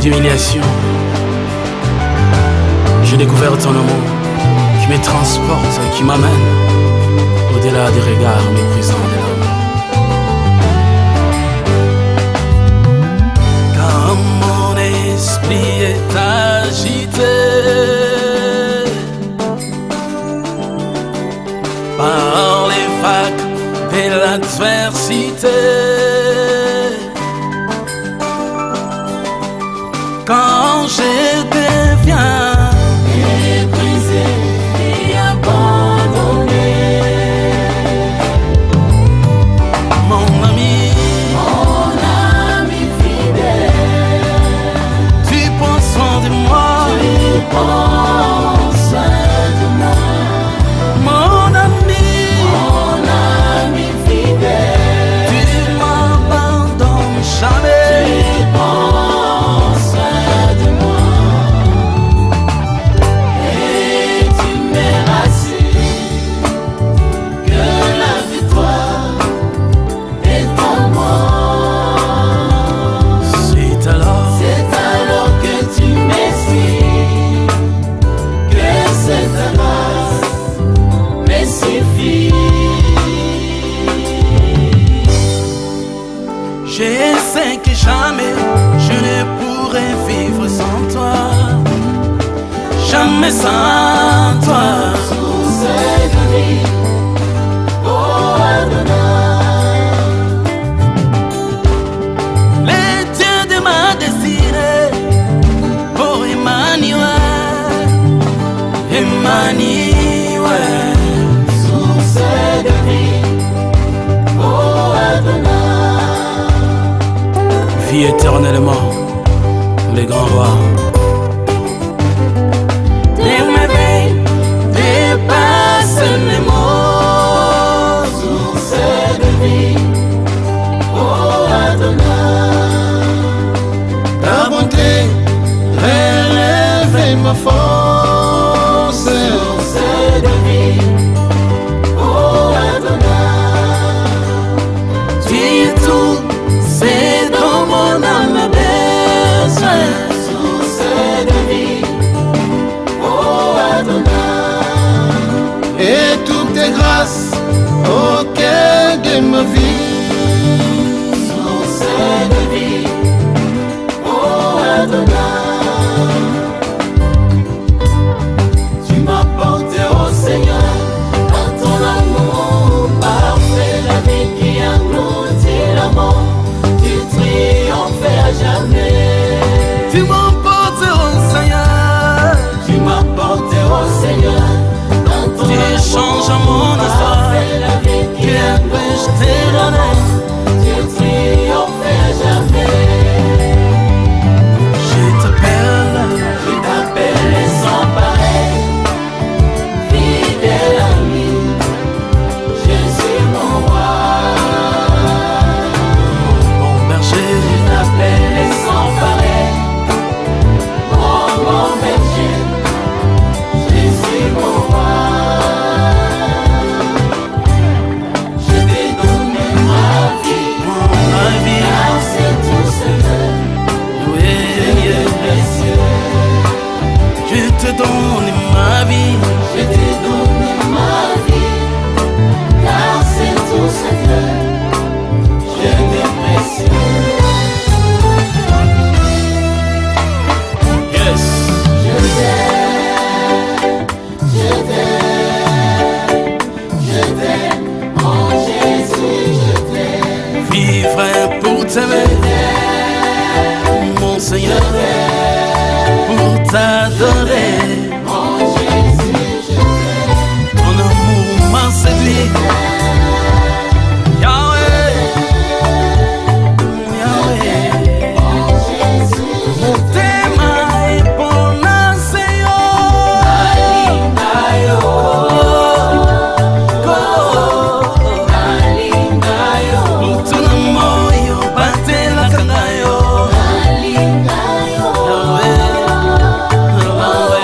d'humiliation, j'ai découvert ton amour qui me transporte, qui m'amène au-delà des regards méprisants de l'homme. Quand mon esprit est agité par les vagues de l'adversité, quand je deviens méprisé et abandonné, mon ami fidèle, tu prends soin de moi, tu prends soin de moi, mon ami fidèle, tu m'abandonnes jamais. tu prends soin de moi et tu me rassures que la victoire est en moi. C'est alors que tu m'expliques que cette grâce me suffit. Je sais que jamais je ne pourrai vivre sans toi, jamais sans toi. Source de vie, oh Adonai, Les dieux de ma destinée, oh Emmanuel, Emmanuel. source de vie, oh Adonai. Vis éternellement, les grands rois. Tes merveilles dépassent les mots. Source de vie, oh Adonai. Ta bonté relève ma force. Source de vie, oh Adonai. Tu es tout, c'est dont mon âme a besoin. Source de vie, oh Adonai. Et toutes tes grâces au cœur de ma vie. Source de vie, oh Adonai. Tu m'as porté au Seigneur dans ton amour parfait, la vie qui engloutit la mort. Tu triomphais à jamais. Tu m'emportes au Seigneur, Tu m'as porté au Seigneur dans ton tu amour changes mon histoire. parfait, la vie qui Que puis-je te engloutit la donner? mort. Tu triomphais à jamais. Je t'appelle, Je t'appelle sans pareil, fidèle ami, Jésus mon roi. mon berger. Je t'appelle sans pareil, mon berger, Jésus mon roi. Je t'ai donné ma vie, Ma vie, car c'est tout ce que oui, précieux. je te donne ma vie. Je t'ai donné ma vie, car c'est tout ce que je t'ai précieux. Yes. Je t'aime, je t'aime, je t'aime, mon Jésus, je t'aime, Vivre pour t'aimer, mon Seigneur, pour t'adorer. mon Jésus, je t'aime, Ton amour m'a séduit. Yahweh, Yahweh, mon Jésus, je t'aime. t'aimes et bon Seigneur. Nalingayo, Ton amour, yo, bate la cangayo. nalingayo, Yahweh, Yahweh.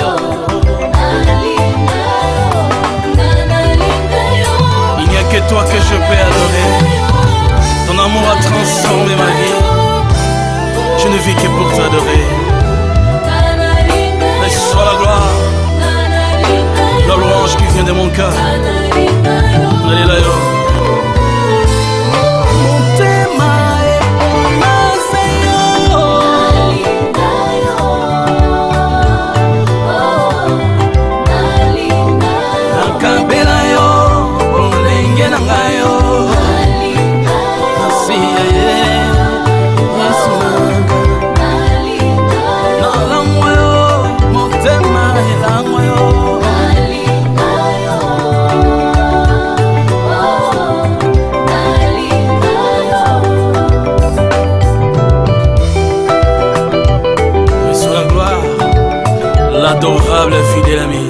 l'adorable et fidèle ami.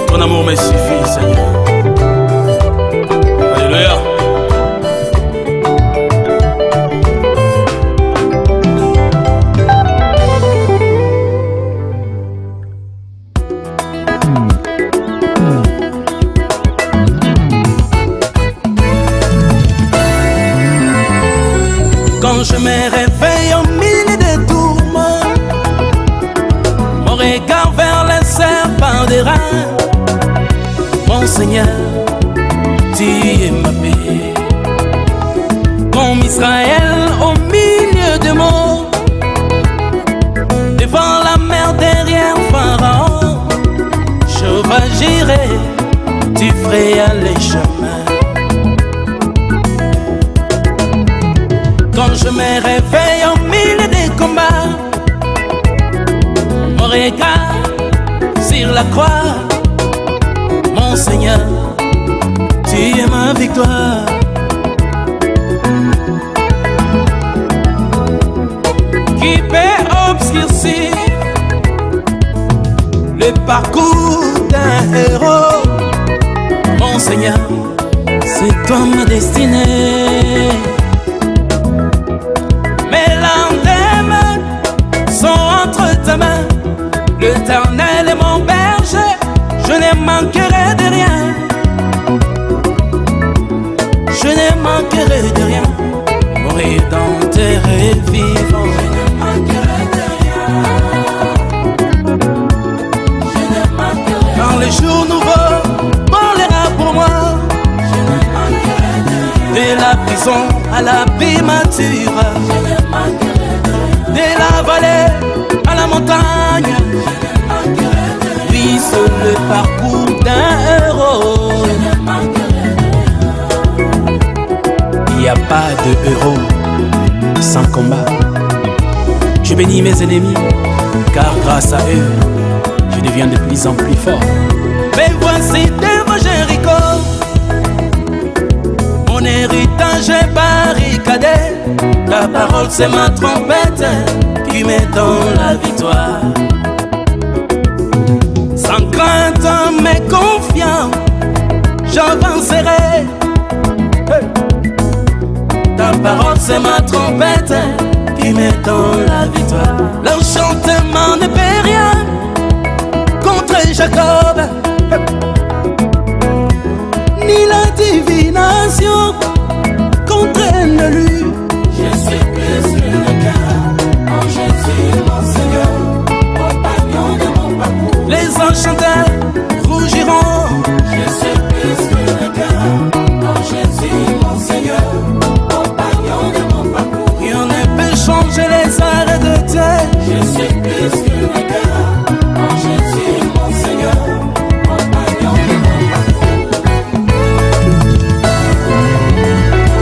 Ton amour me suffit, Seigneur. Alléluia. Quand je me réveille au milieu des tourments, mon regard vers les serpents des reins, mon Seigneur, tu es ma paix. Comme Israël au milieu des monts, devant la mer derrière Pharaon, je vagirai, tu feras les chemins. Quand je me réveille au milieu des combats, mon regard sur la croix, mon Seigneur, tu es ma victoire. Qui peut obscurcir le parcours d'un héros? Mon Seigneur, c'est toi ma destinée. Mes lendemains sont entre ta main. L'Éternel est mon berger, je ne manquerai de rien. Je ne manquerai de rien. Mon Rédempteur est vivant. Je ne manquerai de rien. Je ne manquerai. Quand les jours nouveaux parlera pour moi, je ne manquerai de rien. De la prison à la primature, de la vallée à la montagne, oui, c'est le parcours d'un héros. Il n'y a pas de héros sans combat. Je bénis mes ennemis, car grâce à eux, je deviens de plus en plus fort. Mais voici devant Jéricho, mon héritage est barricadé. Ta parole c'est ma trompette qui me donne la victoire. Sans crainte mais confiant, j'avancerai. Ta parole c'est ma trompette qui me donne la victoire. L'enchantement ne fait rien contre Jacob, ni la divination contre lui. Je suis plus qu'une gare en Jésus mon Seigneur, compagnon de mon parcours. Les enchanteurs rougiront. Je suis plus qu'une gare en Jésus mon Seigneur, compagnon de mon parcours. Rien ne peut changer les arrêts de terre. Je suis plus qu'une gare en Jésus mon Seigneur, compagnon de mon parcours.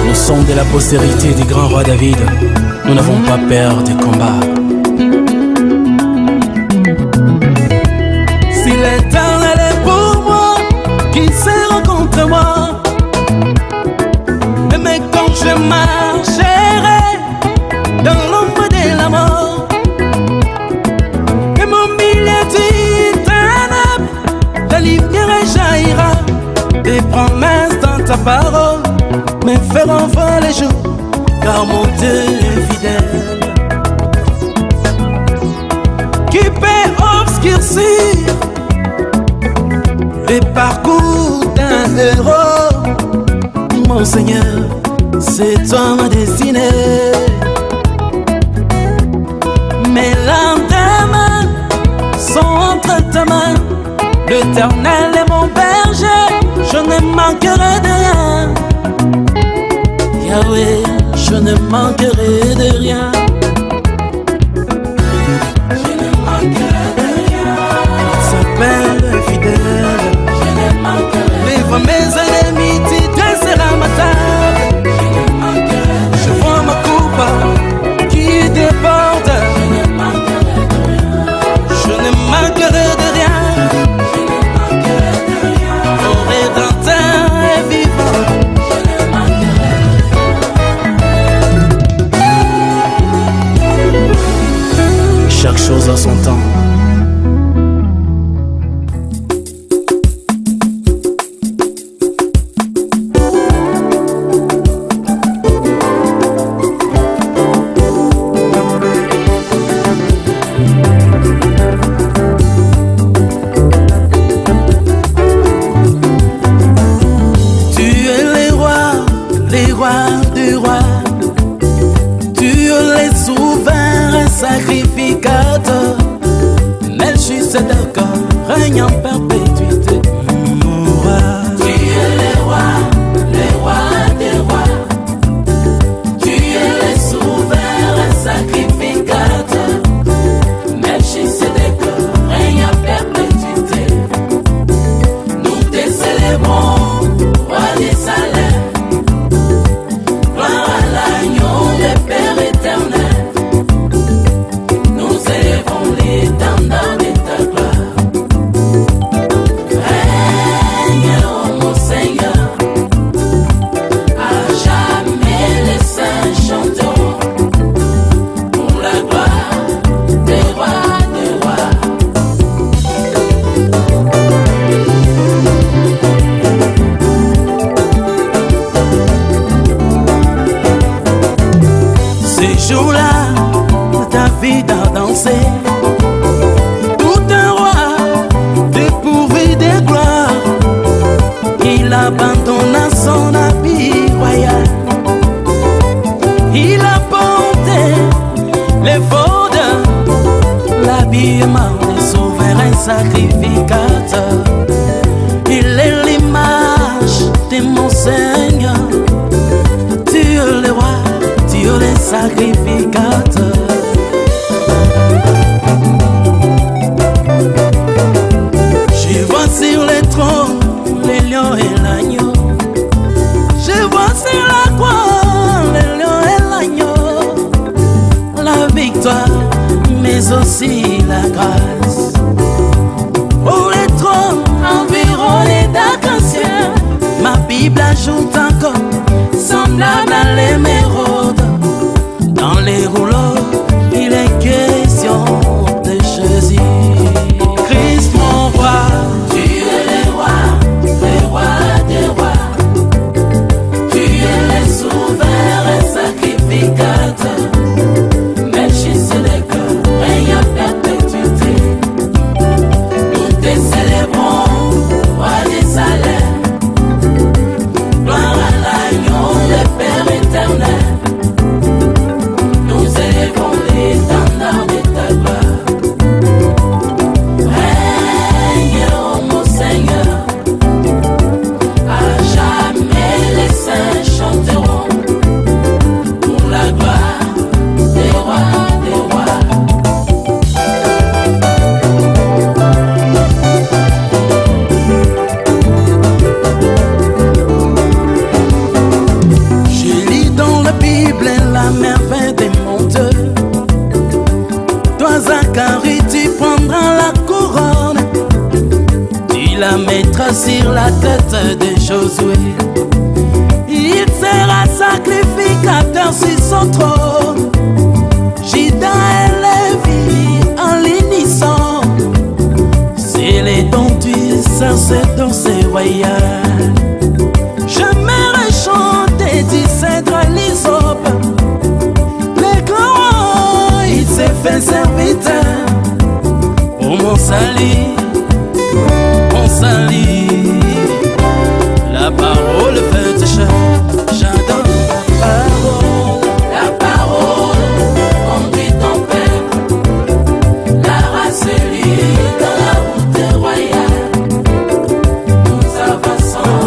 Nous sommes de la postérité du grand roi David. Nous n'avons pas peur des combats. Si l'Éternel est pour moi, qui sera contre moi? Mais quand je marcherai dans l'ombre de la mort, et mon milieu du ténèbre, la lumière jaillira. Tes promesses dans ta parole me feront voir les jours, car mon Dieu est fidèle. Qui peut obscurcir le parcours d'un héros? Mon Seigneur, c'est toi ma destinée. Mes lendemains sont entre ta main. L'Éternel est mon berger, je ne manquerai de rien. Yahweh, je ne manquerai de rien. Je ne manquerai de rien. S'appelle fidèle. Je ne manquerai. Devant mes ennemis, tu dresseras ma table. Je ne manquerai. Je vois ma coupe qui déborde. Je ne manquerai de rien. Je ne manquerai de rien. Je ne manquerai de rien. Mon Rédempteur est vivant. Je ne manquerai de rien. Chaque chose a son temps. sacrificateur, Melchisedec, règne en perpétuité. Mon roi, Tu es le roi des rois. Tu es le souverain sacrificateur. Melchisedec, règne à perpétuité. Nous te célébrons, roi des salins. Gloire à l'agneau, le Père éternel. Nous élevons l'étendard de ta gloire. Règne, ô mon Seigneur. À jamais les saints chanteront pour la gloire des rois des rois. ces jours-là, David a dansé. Tout un roi dépourvu de gloire, il abandonna son habit royal. Il a porté l'éphod, l'habillement des souverains sacrificateurs. Il est l'image de mon Seigneur. Tu es le roi, tu es le sacrificateur. Je vois sur le trône les lions et l'agneau. Je vois sur la croix les lions et l'agneau. La victoire, mais aussi la grâce. Pour le trône environné d'acacias, ma Bible ajoute encore semblable à l'émeraude. Dans les rouleaux, il est question de Jésus. Christ mon roi, Tu es le roi des rois. Tu es le souverain sacrificateur. Melchisedec, règne à perpétuité. Nous te célébrons, roi des salins. Gloire à l'agneau, le Père éternel. Nous élevons l'étendard de ta gloire. Règne, ô mon Seigneur. À jamais les saints chanteront pour la gloire des rois des rois. je lis dans la Bible la merveille de mon Dieu. Toi, Zacharie, tu prendras la couronne. Tu la mettras sur la tête de Josué. Il sera sacrificateur sur son trône. Juda et Lévi en l'unisson. C'est les dons du sacerdoce royal. J'aimerais chanter du cèdre à l'hysope. Les grands, il s'est fait serviteur pour mon salut, mon salut. La parole fait chair, j'adore la parole. La parole conduit ton peuple. La race élue dans la route royale. Nous avançons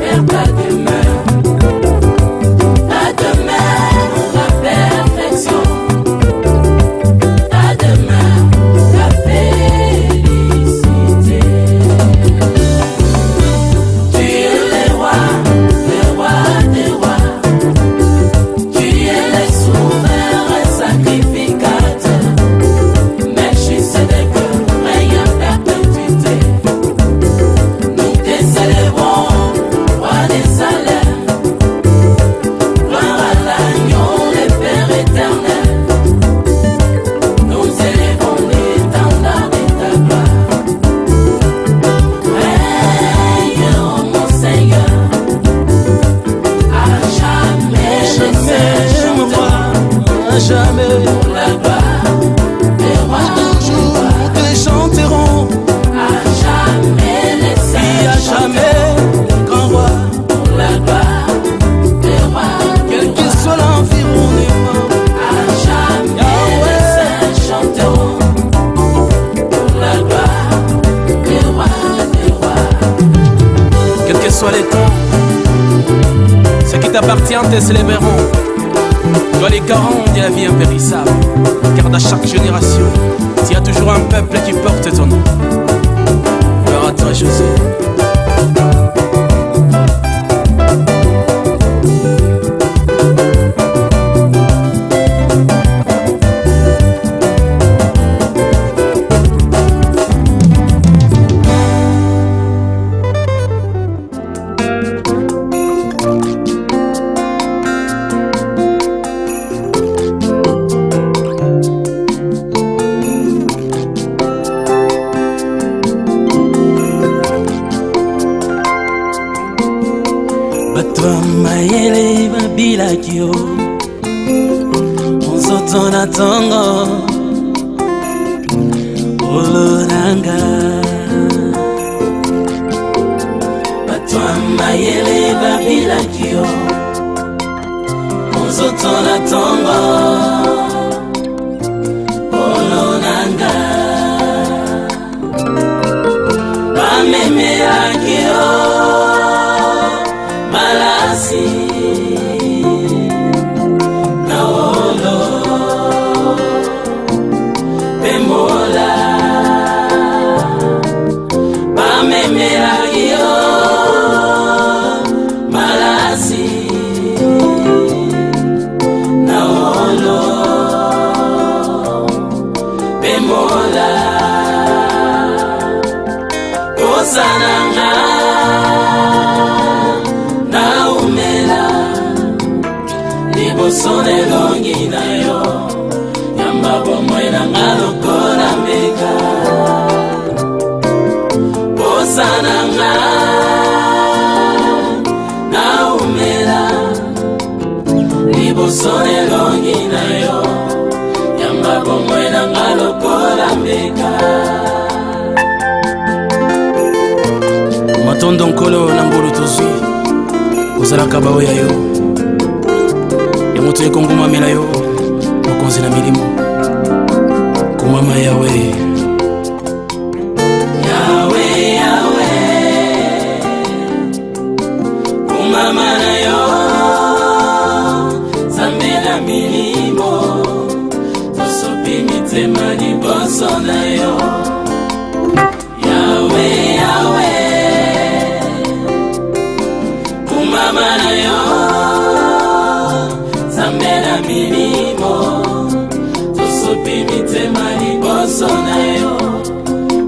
vers ta demeure. Ta demeure, la perfection. Ta demeure, la paix. soit les temps. Ce qui t'appartient te célébreront. Toi les garants de la vie impérissable, car dans chaque génération, il y a toujours un peuple qui porte ton nom. Gloire à toi José. Mayele babilakio Onzoto na tongo Oloranga Batwa mayele babilakio Onzoto na tongo Oloranga Bameme akio Malasi Naolo Pemola Bamemera yo Malasi Naolo Pemola Kosananga Sone longi na yo Yamba bomwe na ngalo kona meka Posana nga Na umela Libo sone longi na yo Yamba bomwe na ngalo kona meka Matondo nkolo na mbulu tozwi Kozala kabao ya yo Moto ekongumamela yo mokonzi na milimo kumama yawe yawe yawe kumama na yo zambe na milimo tosopi mitema liboso na yo yawe yawe kumama na yo milimo tosopi mitema liboso na yo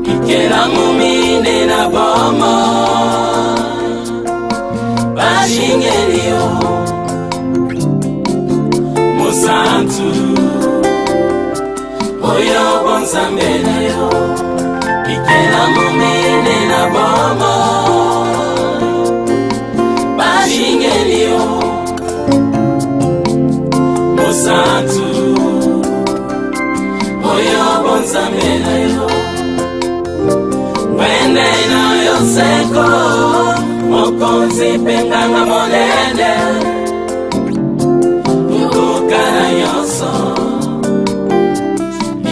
ikela mumine na bomo bashingeli yo mosantu oyo bonzambe na yo ikela mumine na bomo bashingeli yo Santu Oyo bonzambe na yo Wende na yo seko Mokonzi penganga monene Ukuka na yoso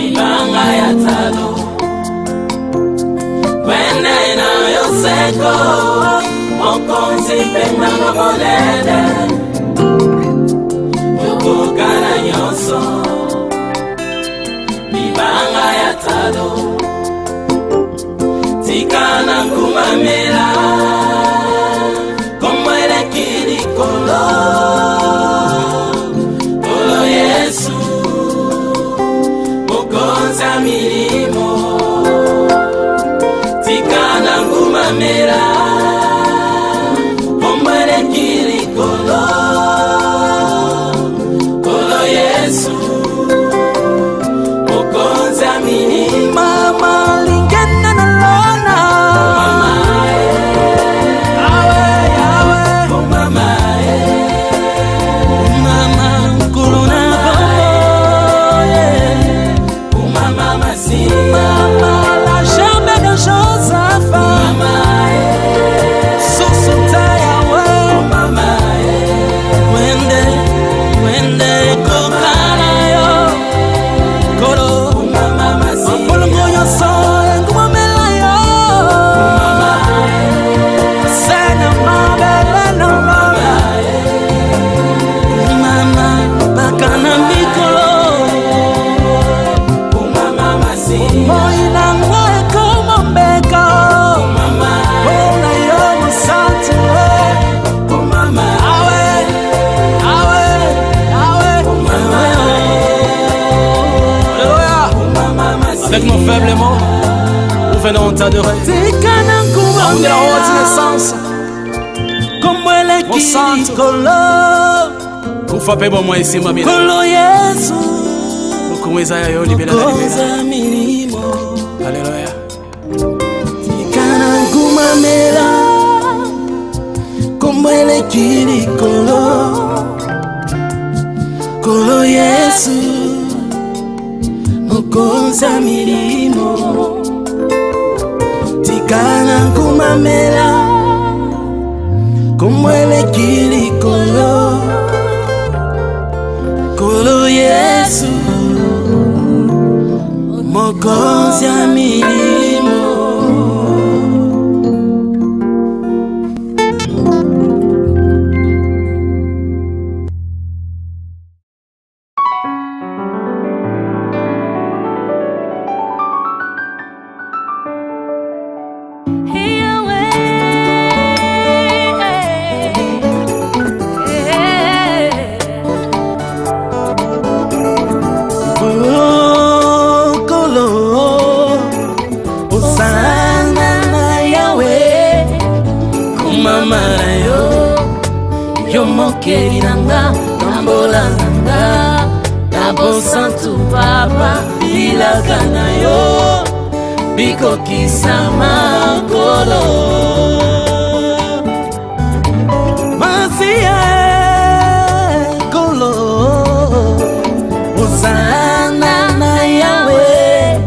Ibanga ya talo Wende na yo seko Mokonzi penganga monene Kukana nyoso Mibanga ya talo Tikana kumamela Komwele kiri kolo Kolo Yesu Mokonza milimo Tikana kumamela Komwele kiri kolo Mama lingena na lona Mama awe awe Mama Mama kuluna bomo Mama masi Mama la jambe de Joseph Mama Susuta yawe Mama Wende Wende kokana yo Koro Sana avec nos faibles mots, nous venons t'adorer. Homme de la haute naissance, mon centre, kufape bon moi ici ma bien. Kukumweza ya yo libela la libela. Alléluia. Tikana kumamela, komwele kili kolo Yesu, mukonza milimo. Tikana kumamela, komwele kili kolo Yesu, mukonza milimo. Mokeli nanga, nambola nanga, nabo santu papa, bilaka na yo, bikokisa makolo. Masia kolo, Hosanna na Yahweh,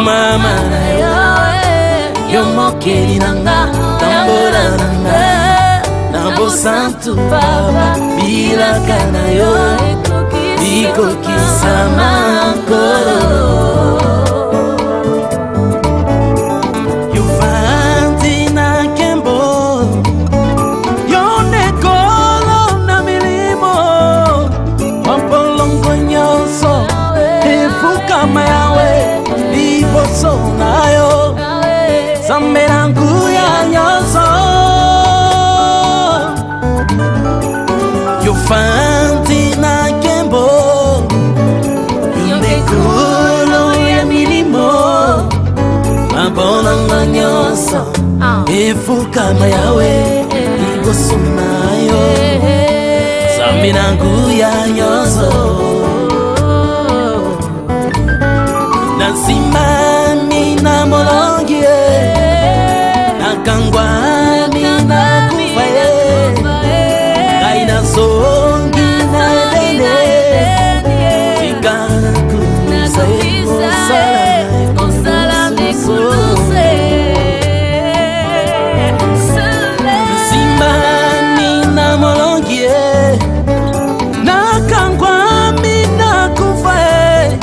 mama na Yahweh, yo mokeli nanga, nambola nanga, nabo santu papa, bilaka na yo, bikokisa makolo. Yo fandi na kembo, yo nekolo na milimo, wampolongo nyonso, efukama Yahweh, liboso na yo, zambe na nguya nyonso. Yo fandi na kembo, yo nekolo ya milimo, mabonanga nyonso, efukama Yahweh, liboso na yo, zambe na nguya nyonso. Nasimami na molongi, nakangwami na kufaye, kaina songi na dene, tikana kumisa konsala mekuluse. Nasimami na molongi, nakangwami na kufaye,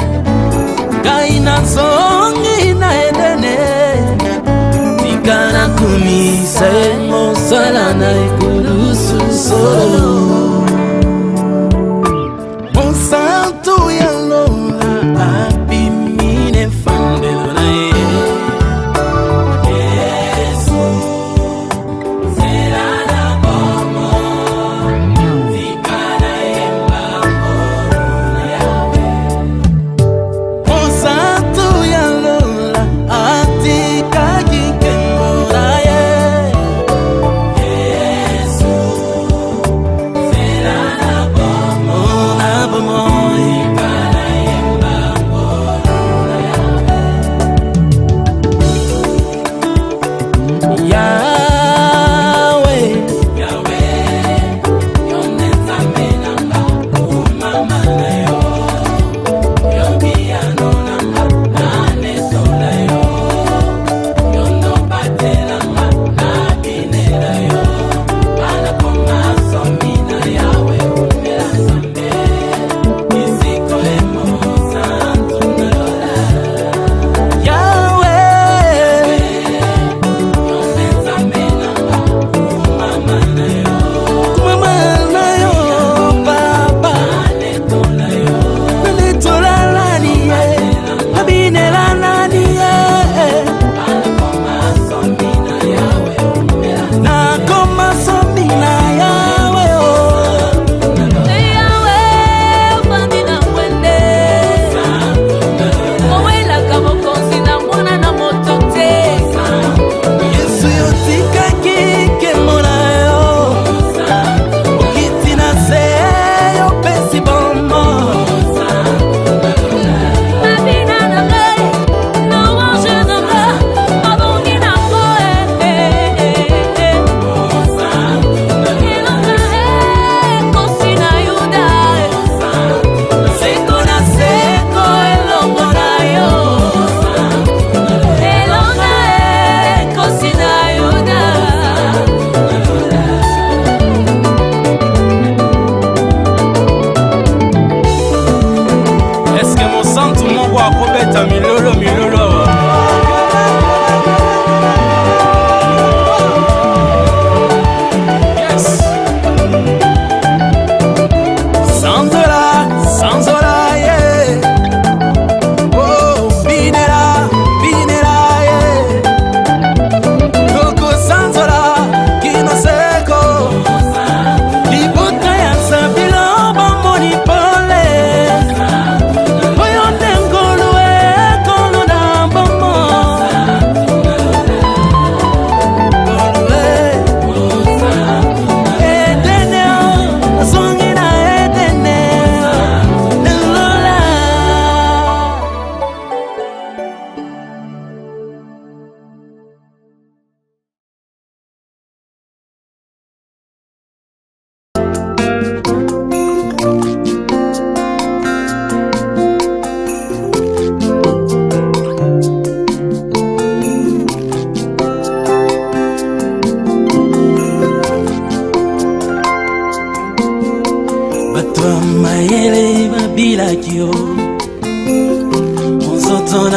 kaina songi na edene, tikana kumisa konsala na ekulusu solo. Monsanto ya lola abimine fandelo na ye. Yesu sera na bomo, tikana embango na yawe. Monsanto ya lola atika kikembo na ye. Yesu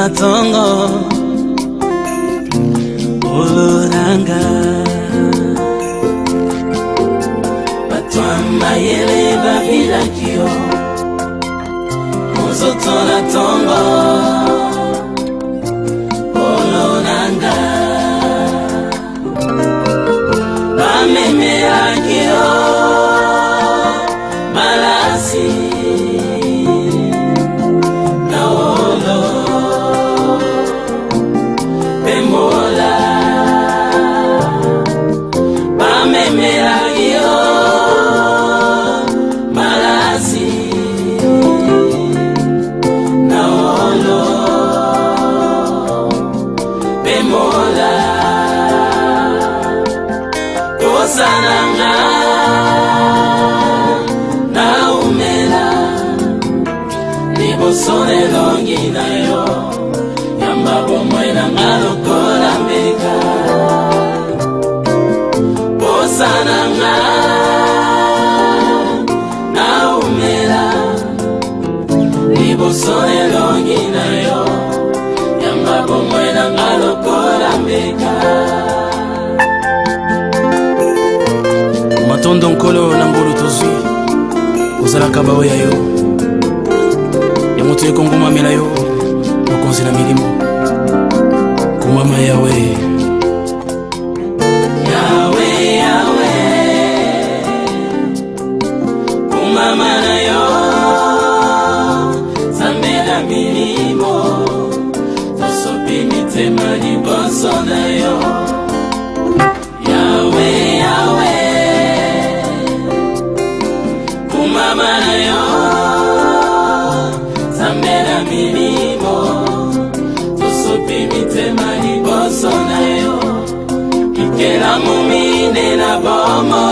tongo oloranga batwamba yele babila kio mozoto na tongo oloranga bamemela kio malasi Sananga na umela libosone longi na yo yamba bomwena ngalokola mbeka bosananga na umela libosone longi na yo yamba bomwena ngalokola mbeka matondo nkolo na ngolo tozwi kozalaka baoya yo ya moto ekongomamela yo mokonzi na milimo kumama yawe yawe yawe kumama na yo zambe na milimo tosopi mitema liboso na yo yawe yawe mama na yo zambela milimo tosopi mitema liboso na yo ikela mumine na bomo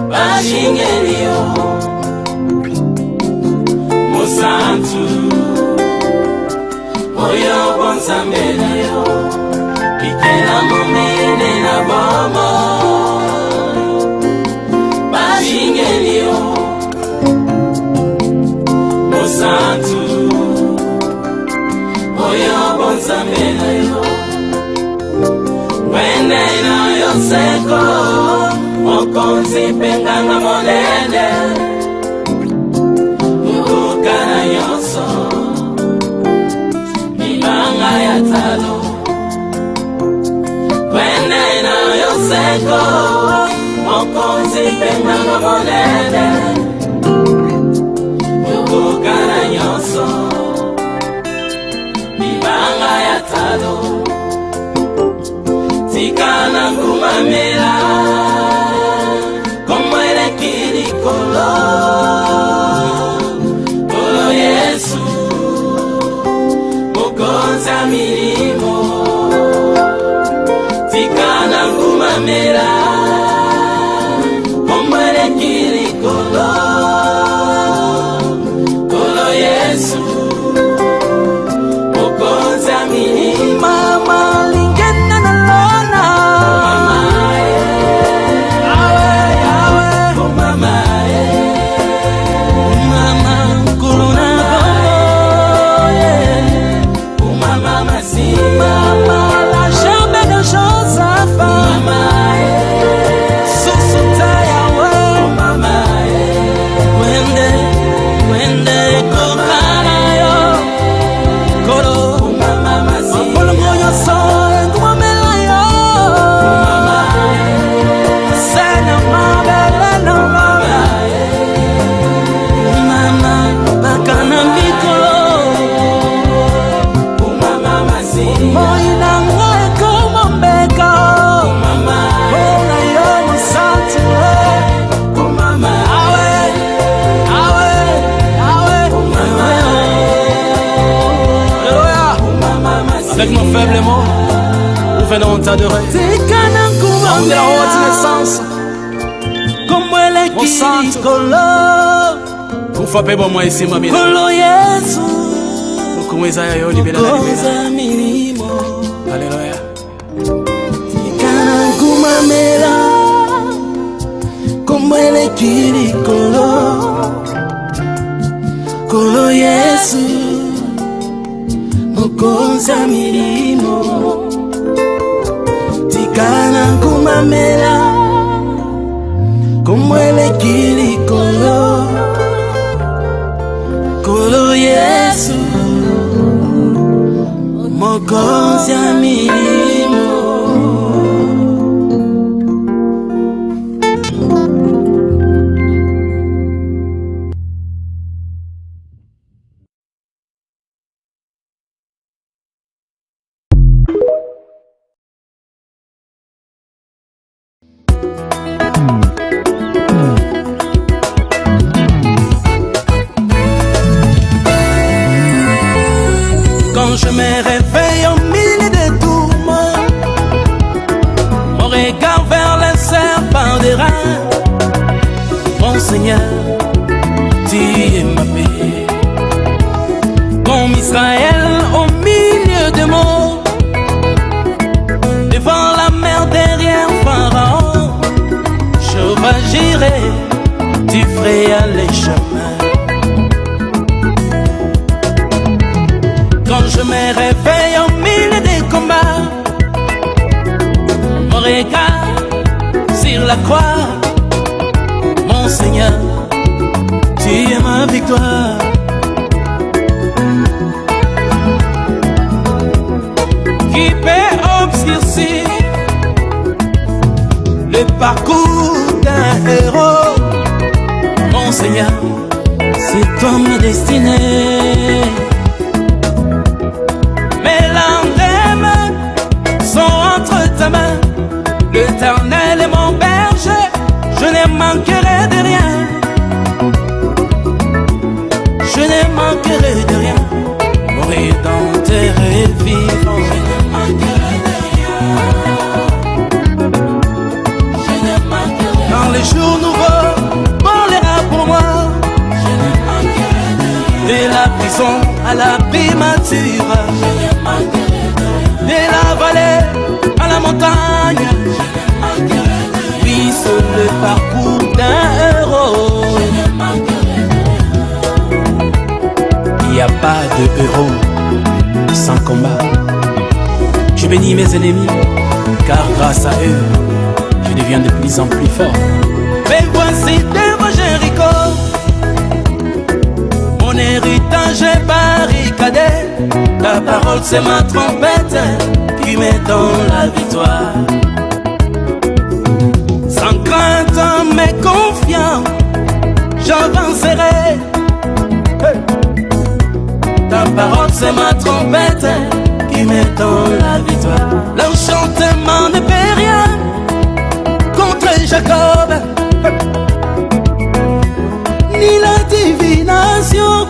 bashingeli yo mosantu oyo bonzambela yo ikela mumine na bomo Shingelio Mosantu Oyo bonzambela yo Wende na yoseko Mokonzi penganga monene Ukukana yoso Mibanga ya talo Wende na yoseko Mokonzi penganga monene Ukukana nyoso Mibanga ya talo Tikana ngumamela Komwele kiri kolo Kolo Yesu Mokonzi milimo Tikana ngumamela Kolo Yesu Mokonzi milimo mama lingena na lona mama awe awe mama mama kuluna mama masi mama la jambe de Joseph mama avec mon faible mot, nous venons t'adorer. Homme de la haute naissance, comme elle est qui Kolo. Pour frapper bon moi ici ma bien. Kolo Yesu. Pour comment ils aillent au libéral. Alléluia. Tikana kumamela, comme elle est qui Kolo. Kolo Yesu. mokonzi ya milimo tikana kumamela komweleki likolo kolo Yesu mokonzi ya milimo. Quand je me réveille au milieu des tourments, mon regard vers les serpents des reins, mon Seigneur, tu es ma paix. Comme Israël au milieu des mots, devant la mer derrière Pharaon, je vagirai, tu feras les chemins. Quand je me réveille au milieu des combats, mon regard sur la croix, mon Seigneur, tu es ma victoire. Qui peut obscurcir le parcours d'un héros? Mon Seigneur, c'est toi ma destinée. Mes lendemains sont entre ta main. L'Éternel est mon berger, je ne manquerai de rien. Je ne manquerai de rien. Mon Rédempteur est vivant. Je ne manquerai de rien. Je ne manquerai. Dans les jours nouveaux, parlera pour moi. Je ne manquerai de rien. De la prison à la primature. De la vallée à la montagne, oui, c'est le parcours d'un héros. Il n'y a pas de héros sans combat. Je bénis mes ennemis, car grâce à eux, je deviens de plus en plus fort. Mais voici devant Jéricho, mon héritage est barricadé. Ta parole c'est ma trompette qui me donne la victoire. Sans crainte mais confiant, j'avancerai. Ta parole c'est ma trompette qui me donne la victoire. L'enchantement ne peut rien contre Jacob, ni la divination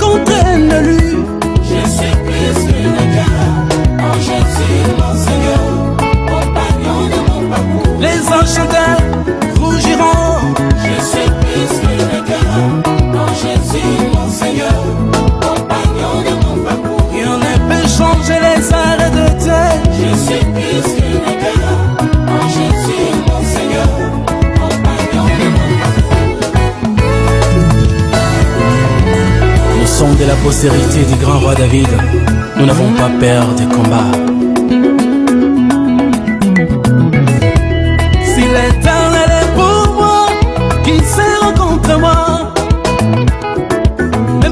contre un élu. Je suis plus qu'une gare en Jésus mon Seigneur, compagnon de mon parcours. Les enchanteurs rougiront. Je suis plus qu'une gare en Jésus mon Seigneur, compagnon de mon parcours. Rien ne peut changer les arrêts de terre. Je suis plus qu'une gare en Jésus mon Seigneur, compagnon de mon parcours. Nous sommes de la postérité du grand roi David. Nous n'avons pas peur des combats. Si l'Éternel est pour moi, qui sera contre moi?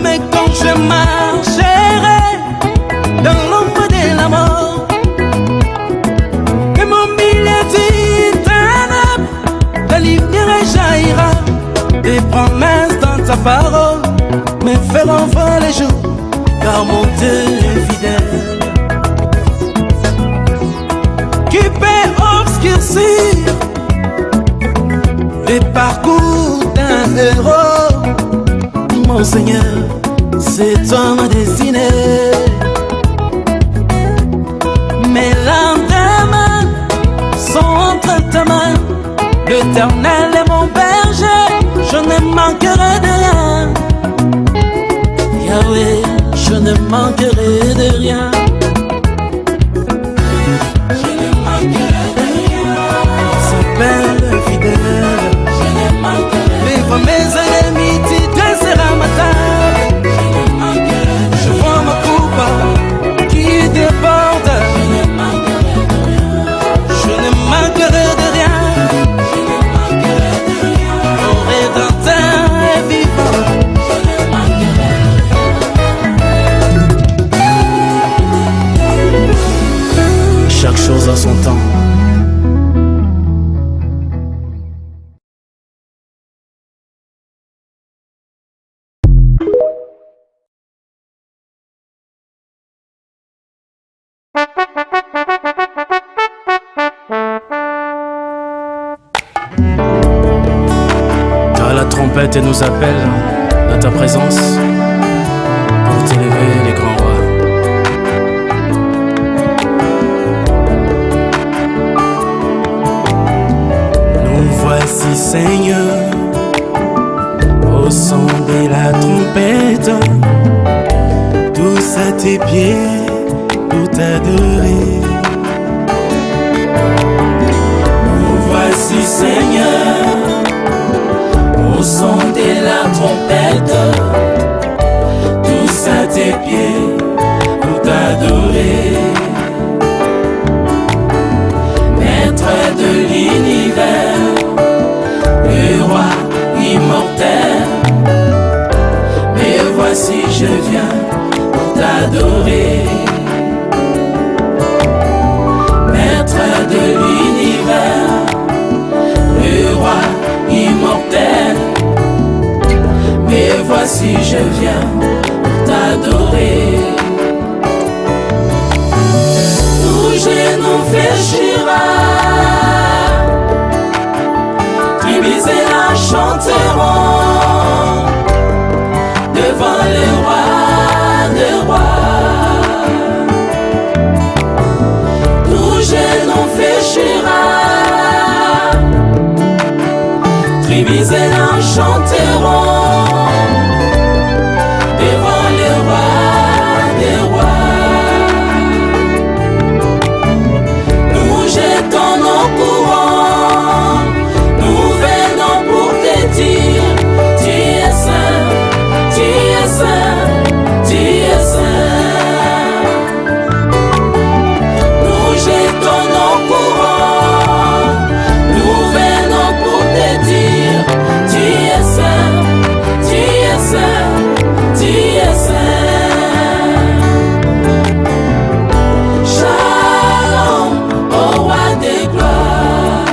Mais quand je marcherai dans l'ombre de la mort, et mon milieu d'éternel, la lumière jaillira. Des promesses dans ta parole me feront voir les jours, car mon Dieu est fidèle. Qui peut obscurcir les parcours d'un héros? Mon Seigneur, c'est toi ma destinée. Mes lendemains sont entre ta main. L'Éternel est mon berger, je ne manquerai de rien. Yahweh, je ne manquerai de rien. Je ne manquerai de rien. Ce Père fidèle, je ne manquerai. Devant mes ennemis, tu dresseras ma table. Je ne manquerai. Je vois ma coupe trompette nous appelle à ta présence pour t'élever les grands rois. Nous voici Seigneur, au son de la trompette, tous à tes pieds pour t'adorer. Nous voici Seigneur, au son de la trompette, tous à tes pieds pour t'adorer. Maître de l'univers, le roi immortel, mais voici je viens pour t'adorer. Maître de l'univers, le roi immortel, mais voici je viens pour t'adorer. Tout genou fléchira, tribus et la chanteront devant le roi des rois. Tout genou fléchira, tribus et la chanteront devant le roi des rois. Nous jetons nos courants, nous venons pour te dire, tu es saint, tu es saint, tu es saint. Nous jetons nos courants, nous venons pour te dire, tu es saint, tu es saint, tu es saint. Shalom au roi des gloires.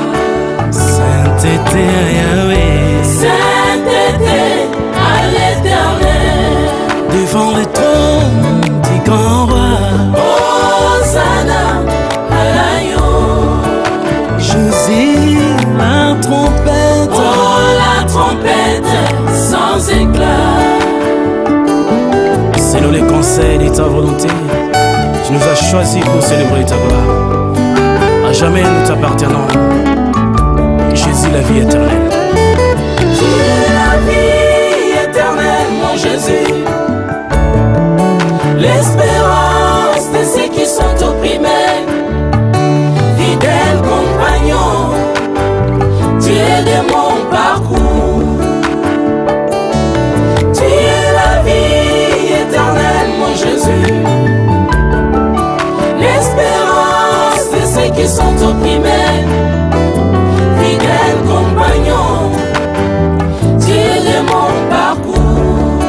Sainteté à Yahweh, Sainteté à l'Éternel. devant le trône du grand roi. Hosanna à l'agneau. Josie, la trompette, Oh, la trompette sans éclat. selon les conseils de ta volonté, tu nous as choisis pour célébrer ta gloire. À jamais nous t'appartenons. Jésus, la vie éternelle. Tu es la vie éternelle, mon Jésus. L'espérance de ceux qui sont opprimés. Fidèle compagnon, tu es de mon parcours. Tu es la vie éternelle, mon Jésus. L'espérance de ceux qui sont opprimés. Fidèle compagnon, tu es de mon parcours.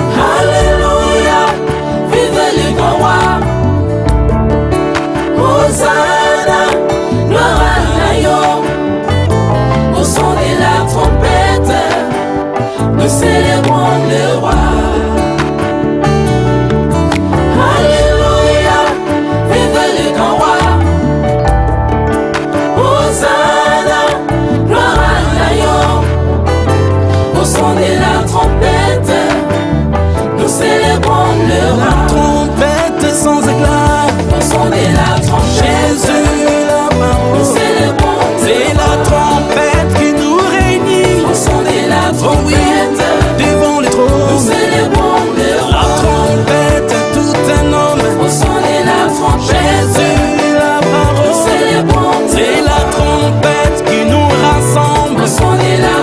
Alléluia, vive le grand roi. Hosanna, gloire à l'agneau. Au son de la trompette, nous célébrons le roi. Alléluia, vive le grand roi. Hosanna, gloire à l'agneau. Au son de la trompette, nous célébrons le La roi. trompette sans éclat, Au son de la trompette, Jésus, la nous parole. célébrons le C'est la roi. trompette qui nous réunit. Au son de la Oh oui, trompette, devant le nous trône. célébrons le La roi. trompette, tout un homme. Au son de la trompette, Jésus, la nous parole. célébrons le C'est la roi. trompette qui nous rassemble. Au son de la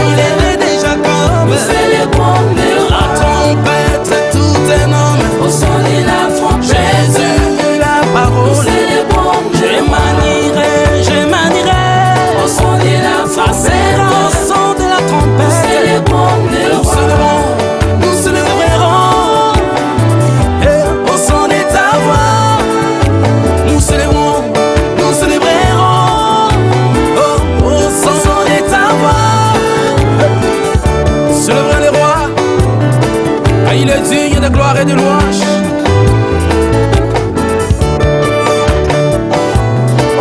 Il trompette, est de Jacob. nous célébrons le La roi. trompette, tout un homme. Au son de la trompette, Jésus, la nous parole. célébrons le Je roi. manierai, je manierai. Au son de la Ça sera au trompette, son de la nous trompette. célébrons le Nous roi. célébrons, nous célébrerons. Et au son de ta voix, nous célébrons, nous célébrerons. Oh, au son de ta voix, célébrer le roi, car il est digne de gloire et de louange.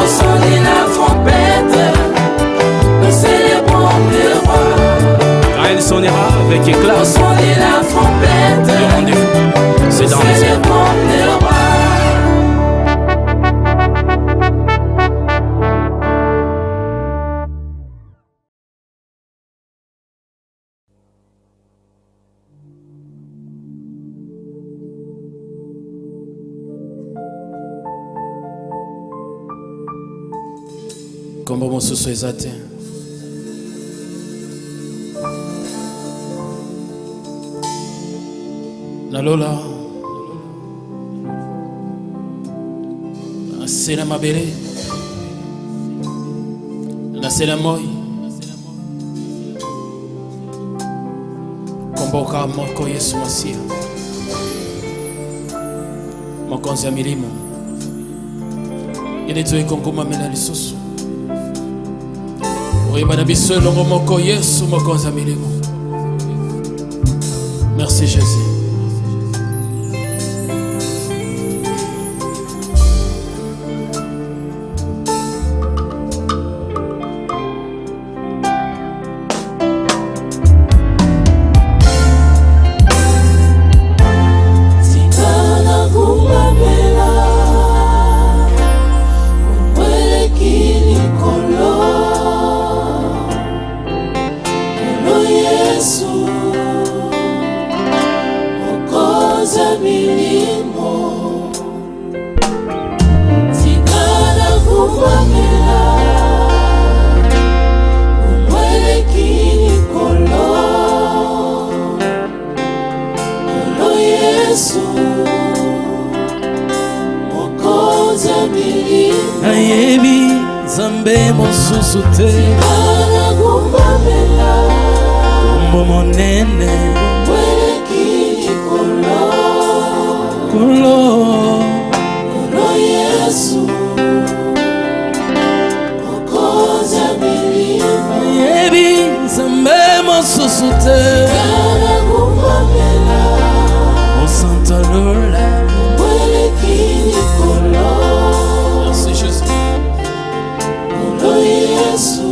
Au son de la trompette, nous célébrons qui éclate. Soyez la trompette. Le rendez-vous, c'est dans les airs. Kombo mosusu eza te. Nalola nasela mabele, nasela moi, komboka moko Yesu Masia, mokonzi ya milimo yene toye kongoma mela lisusu oyeba na biso elongo moko Yesu mokonzi ya milimo. Merci Jésus. Nayebi Zambe mosusu te Kombo monene Kolo Yesu Nayebi Zambe mosusu te O Santa Lola Merci Jésus. Yesu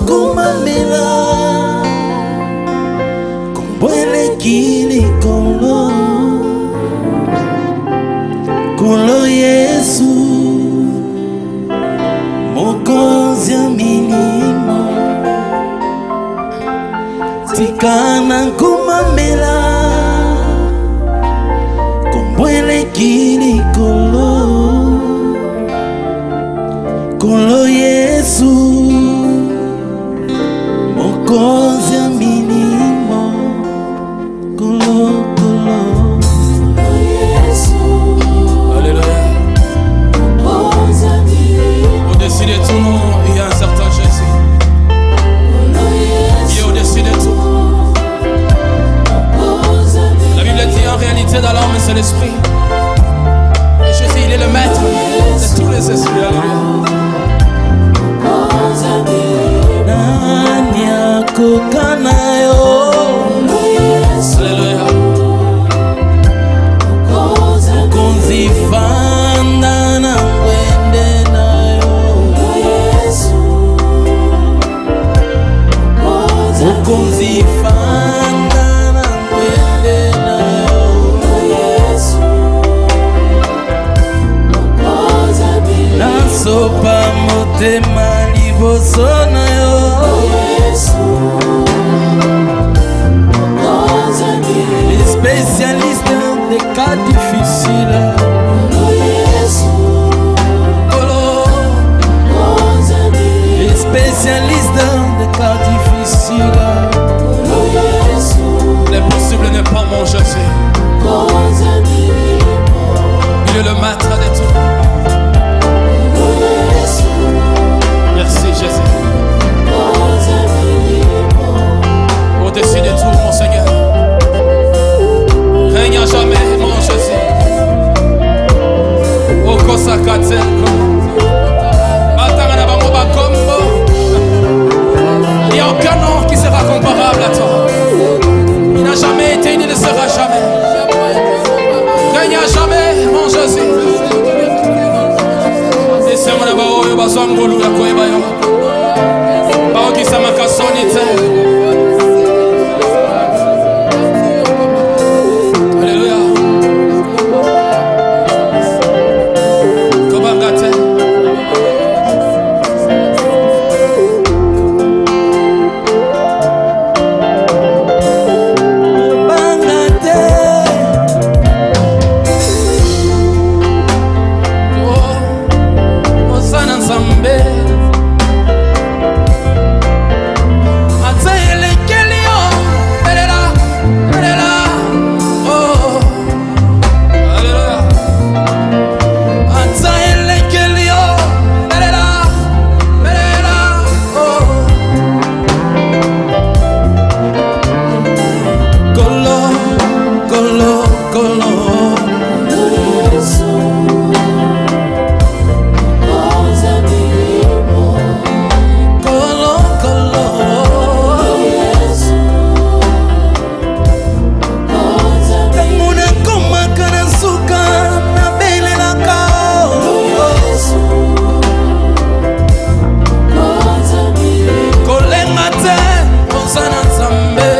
kumamela kumbweleki likolo kolo Yesu mokonzi ya milimo tikana kumamela kumbweleki likolo kolo Yesu mokonzi ya milimo kolo Alléluia. Au-dessus de tout nom, il y a un certain Jésus. Il est au-dessus de tout. La Bible dit en réalité dans l'homme c'est l'esprit. Et Jésus il est le maître de tous les esprits. Alléluia. Nanya kokanayo Alléluia. konzifanda na wende nayo konzifanda na wende nayo nasopa motema liboso nayo les spécialistes des cas difficiles les spécialistes des cas difficiles L'impossible n'est pas mon Jésus. Il est le maître de tout. Merci Jésus. Au-dessus de tout mon Seigneur. Règne à jamais mon Jésus. Okosakateko. Batangana bango bakombo. Il n'y a aucun nom qui sera comparable à toi. Il n'a jamais été, il ne le sera jamais. Règne à jamais mon Jésus. Esemona baoyo bazwangolu ya koyeba yo. Baokisa makasoni te. Alléluia. Kobangate. bangate Oh, Osana Nzambe. Atsaelekeli yo. Belela, belela. Oh, Alléluia. Atsaelekeli yo. Belela, belela. Oh. kolo kolo kolo kolo kolo tango nakomaka na suka nabelelaka kolenga te oza na Nzambe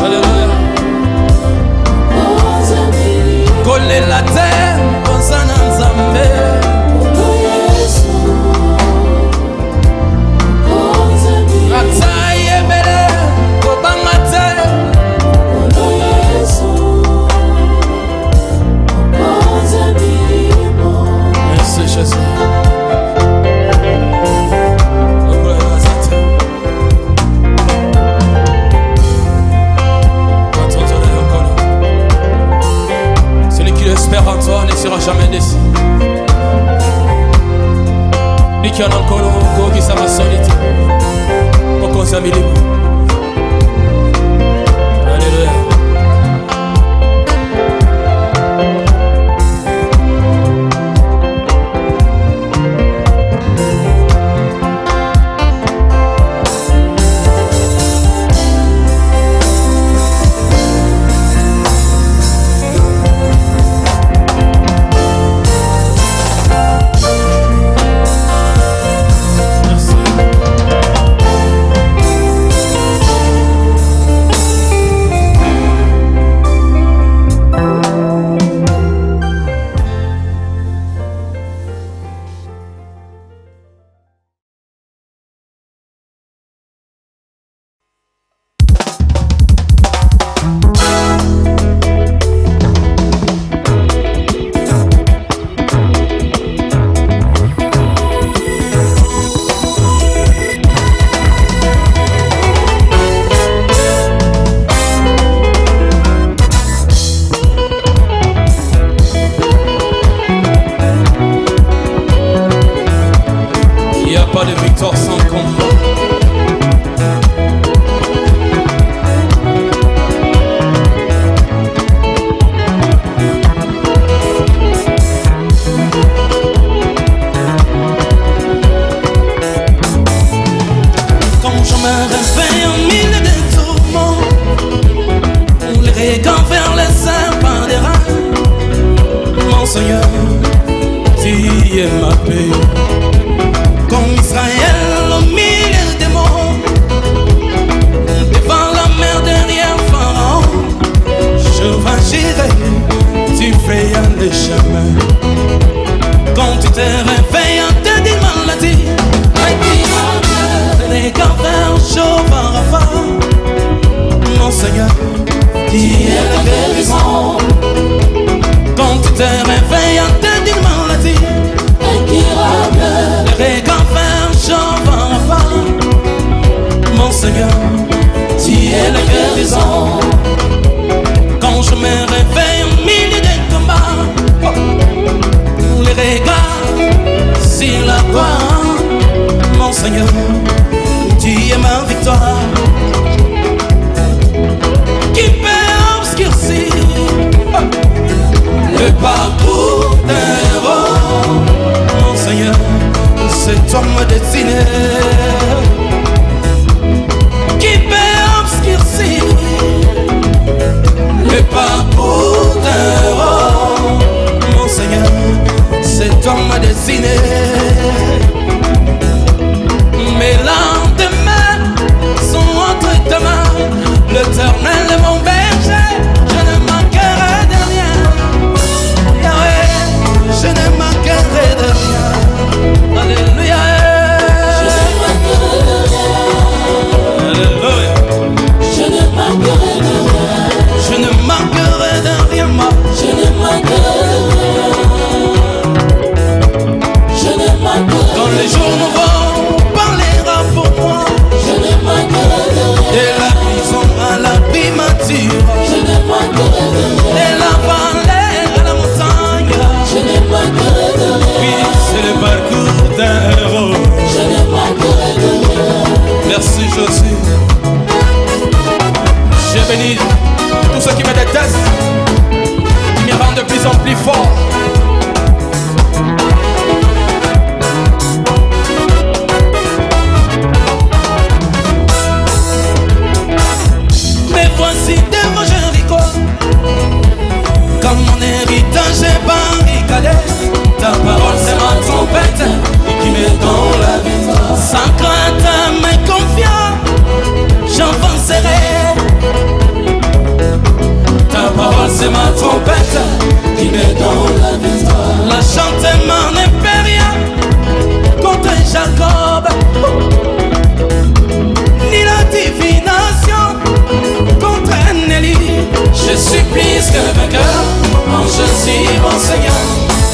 Alléluia. kolela te oza na Nzambe ata yebele kobanga te Merci Jésus. Celui qui espère en toi ne sera jamais déçu. Lui qui en a encore qui sera solide. Mokonzi ya milimo. Alléluia. Merci. pas de victoire sans combat. Quand je me réveille au milieu des tourments, les regards vers les serpents des reins, mon Seigneur, tu es ma paix. Comme Israël au milieu des monts, devant la mer derrière Pharaon, je vagirai, tu frayas les chemins. Quand tu te réveilles en te dit maladie, les regards vers Jéhovah Rapha, mon Seigneur, tu es la guérison. Quand tu te réveilles en te dit maladie, les regards vers Jéhovah Rapha, mon Seigneur, tu es la guérison. Quand je me réveille au milieu des combats, les regards sur la croix, mon Seigneur, tu es ma victoire. Qui peut obscurcir le parcours d'un héros, mon Seigneur, c'est toi ma destinée. Qui peut obscurcir le parcours d'un héros, mon Seigneur, c'est toi ma destinée. Mes lendemains sont entre tes mains, l'Éternel est mon berger, je ne manquerai de rien. Yahweh, je ne manquerai de rien. Alléluia. Je ne manquerai de rien. Alléluia. Je ne manquerai de rien. Je ne manquerai de rien, moi. Je ne manquerai de rien. Je ne manquerai. Quand les jours nouveaux pour moi, je ne manquerai de rien. De la prison à la primature, je ne manquerai de rien. De la vallée à la montagne, je ne manquerai de rien. Oui, c'est le parcours d'un héros, je ne manquerai de rien. Merci Jésus. Je bénis tous ceux qui me détestent, qui me rendent de plus en plus fort. Voici devant Jéricho, comme mon héritage est barricadé, ta parole c'est ma trompette qui met dans la victoire. Sans crainte mais confiant, j'avancerai. Ta parole c'est ma trompette qui met dans la victoire. La chante mon impérial contre Jacob, ni la divination contre Nelly. Je suis plus que vainqueur en Jésus mon Seigneur,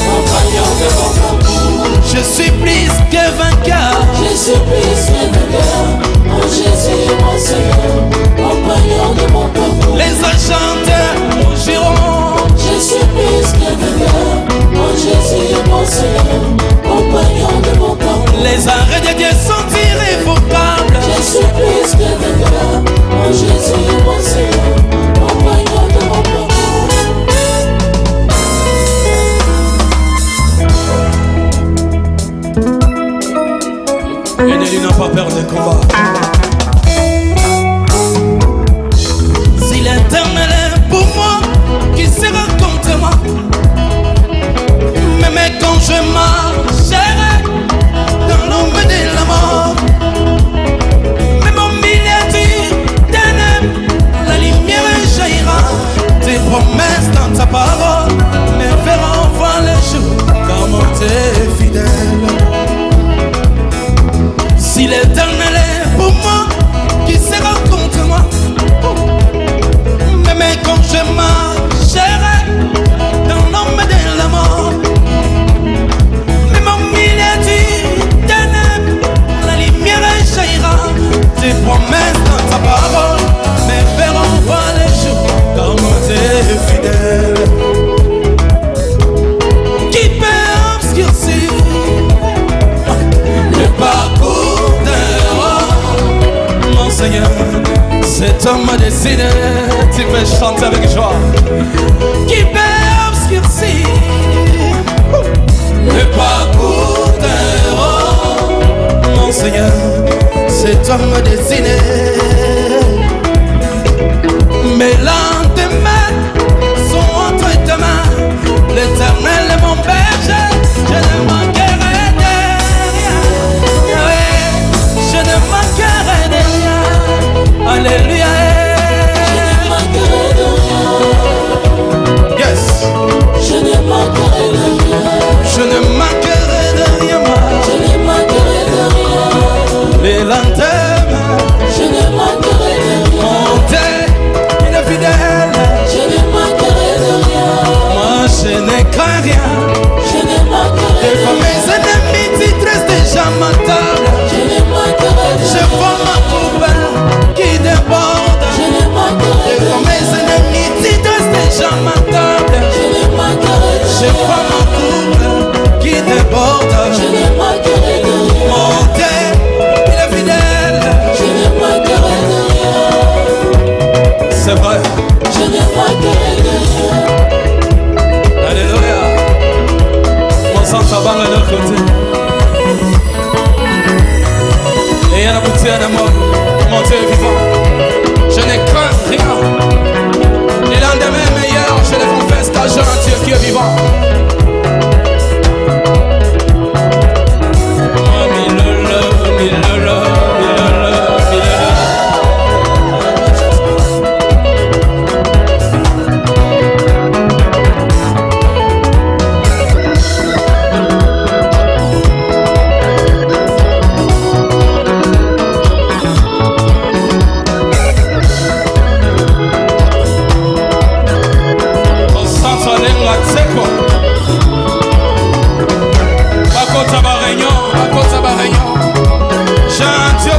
compagnon de mon parcours. Je suis plus que vainqueur. Je suis plus que vainqueur en Jésus mon Seigneur, compagnon de mon parcours. Les agents rougiront. Je suis plus que vainqueur en Jésus mon Seigneur, compagnon de mon parcours. Les arrêts de Dieu sont irrévocables. Je suis plus que vainqueur en Jésus mon Seigneur, compagnon de mon parcours. L'ennemi n'a pas peur de combat. Si l'Éternel est pour moi, qui sera contre moi? Même quand je marcherai dans l'ombre de la mort, même au milieu du ténèbre, la lumière jaillira. Tes promesses dans ta parole me feront voir le jour, car mon Dieu est fidèle. Si l'Éternel est pour moi, homme destiné, tu peux chanter avec joie, qui peut obscurcir le parcours d'un héros. Mon Seigneur, cet homme destiné, mes lendemains sont entre tes mains. L'Éternel est mon berger, je ne manquerai de rien. Oui, je ne manquerai de rien. Alléluia. Yes. Je ne manquerai de rien. Je ne manquerai de rien, moi. Je ne manquerai de rien. Les lendemains, Je ne manquerai de rien. mon Dieu, il est fidèle. Je ne manquerai de rien. Moi, je ne crains rien. Je ne manquerai Des de fois, rien. mes ennemis titrent déjà ma table. Je ne manquerai de Je rien. vois ma coupe qui déborde. Je ne manquerai Des de fois, rien. mes ennemis titrent déjà ma table. Je ne manquerai de Je rien. vois ma coupe qui déborde. Je ne manquerai de rien. Mon Dieu, il est fidèle. Je ne manquerai de rien. C'est vrai. Je ne manquerai de rien. Alléluia. Mon sang s'avale de leur côté. Et il y a la bouteille de mort. Mon Dieu est vivant. Je ne crains rien. Les lendemains meilleurs, je les confesse car j'ai un Dieu qui est vivant. J'ai un Dieu